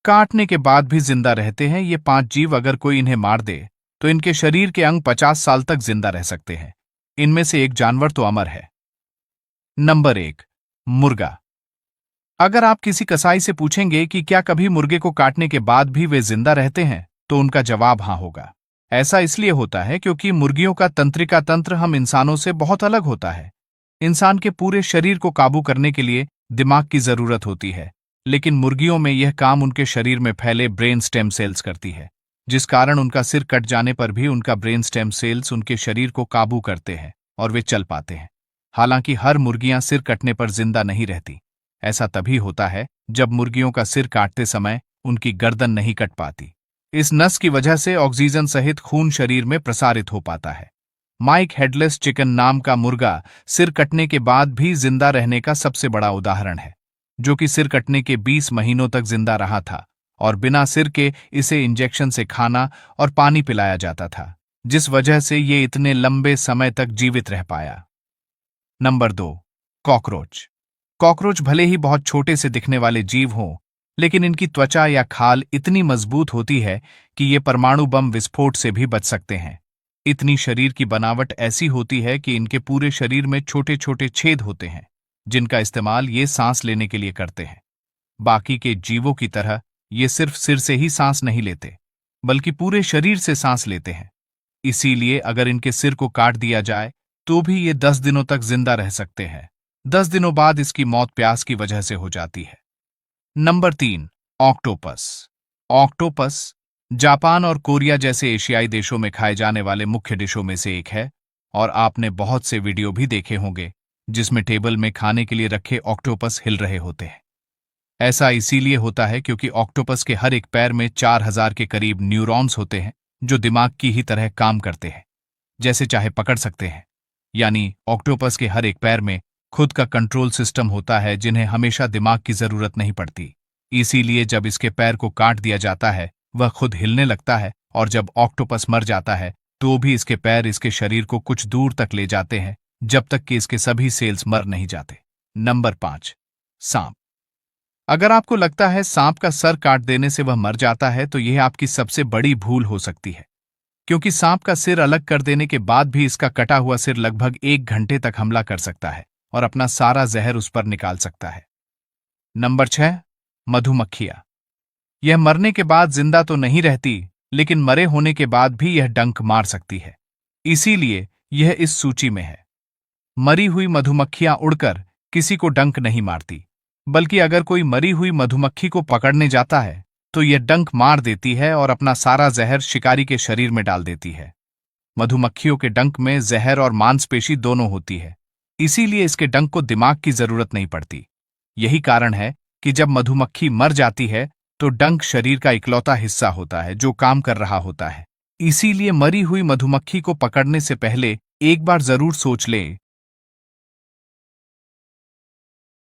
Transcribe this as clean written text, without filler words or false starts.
काटने के बाद भी जिंदा रहते हैं। ये 5 जीव अगर कोई इन्हें मार दे तो इनके शरीर के अंग 50 साल तक जिंदा रह सकते हैं। इनमें से एक जानवर तो अमर है। नंबर 1, मुर्गा। अगर आप किसी कसाई से पूछेंगे कि क्या कभी मुर्गे को काटने के बाद भी वे जिंदा रहते हैं, तो उनका जवाब हाँ होगा। ऐसा इसलिए होता है क्योंकि मुर्गियों का तंत्रिका तंत्र हम इंसानों से बहुत अलग होता है। इंसान के पूरे शरीर को काबू करने के लिए दिमाग की जरूरत होती है, लेकिन मुर्गियों में यह काम उनके शरीर में फैले ब्रेन स्टेम सेल्स करती है, जिस कारण उनका सिर कट जाने पर भी उनका ब्रेन स्टेम सेल्स उनके शरीर को काबू करते हैं और वे चल पाते हैं। हालांकि हर मुर्गियां सिर कटने पर जिंदा नहीं रहती। ऐसा तभी होता है जब मुर्गियों का सिर काटते समय उनकी गर्दन नहीं कट पाती। इस नस की वजह से ऑक्सीजन सहित खून शरीर में प्रसारित हो पाता है। माइक हेडलेस चिकन नाम का मुर्गा सिर कटने के बाद भी जिंदा रहने का सबसे बड़ा उदाहरण है, जो कि सिर कटने के 20 महीनों तक जिंदा रहा था और बिना सिर के इसे इंजेक्शन से खाना और पानी पिलाया जाता था, जिस वजह से ये इतने लंबे समय तक जीवित रह पाया। Number 2, cockroach. कॉकरोच भले ही बहुत छोटे से दिखने वाले जीव हों, लेकिन इनकी त्वचा या खाल इतनी मजबूत होती है कि ये परमाणु बम विस्फोट से भी बच सकते हैं। इतनी शरीर की बनावट ऐसी होती है कि इनके पूरे शरीर में छोटे छोटे छेद होते हैं, जिनका इस्तेमाल ये सांस लेने के लिए करते हैं। बाकी के जीवों की तरह ये सिर्फ सिर से ही सांस नहीं लेते, बल्कि पूरे शरीर से सांस लेते हैं। इसीलिए अगर इनके सिर को काट दिया जाए तो भी ये 10 दिनों तक जिंदा रह सकते हैं। 10 दिनों बाद इसकी मौत प्यास की वजह से हो जाती है। Number 3, octopus. ऑक्टोपस जापान और कोरिया जैसे एशियाई देशों में खाए जाने वाले मुख्य डिशों में से एक है, और आपने बहुत से वीडियो भी देखे होंगे जिसमें टेबल में खाने के लिए रखे ऑक्टोपस हिल रहे होते हैं। ऐसा इसीलिए होता है क्योंकि ऑक्टोपस के हर एक पैर में 4000 के करीब न्यूरॉन्स होते हैं, जो दिमाग की ही तरह काम करते हैं, जैसे चाहे पकड़ सकते हैं। यानी ऑक्टोपस के हर एक पैर में खुद का कंट्रोल सिस्टम होता है, जिन्हें हमेशा दिमाग की जरूरत नहीं पड़ती। इसीलिए जब इसके पैर को काट दिया जाता है वह खुद हिलने लगता है, और जब ऑक्टोपस मर जाता है तो भी इसके पैर इसके शरीर को कुछ दूर तक ले जाते हैं, जब तक कि इसके सभी सेल्स मर नहीं जाते। नंबर 5, सांप। अगर आपको लगता है सांप का सर काट देने से वह मर जाता है, तो यह आपकी सबसे बड़ी भूल हो सकती है, क्योंकि सांप का सिर अलग कर देने के बाद भी इसका कटा हुआ सिर लगभग 1 घंटे तक हमला कर सकता है और अपना सारा जहर उस पर निकाल सकता है। नंबर 6, मधुमक्खियां। यह मरने के बाद जिंदा तो नहीं रहती, लेकिन मरे होने के बाद भी यह डंक मार सकती है। इसीलिए यह इस सूची में है। मरी हुई मधुमक्खियां उड़कर किसी को डंक नहीं मारती, बल्कि अगर कोई मरी हुई मधुमक्खी को पकड़ने जाता है तो यह डंक मार देती है और अपना सारा जहर शिकारी के शरीर में डाल देती है। मधुमक्खियों के डंक में जहर और मांसपेशी दोनों होती है, इसीलिए इसके डंक को दिमाग की जरूरत नहीं पड़ती। यही कारण है कि जब मधुमक्खी मर जाती है तो डंक शरीर का इकलौता हिस्सा होता है जो काम कर रहा होता है। इसीलिए मरी हुई मधुमक्खी को पकड़ने से पहले एक बार जरूर सोच लें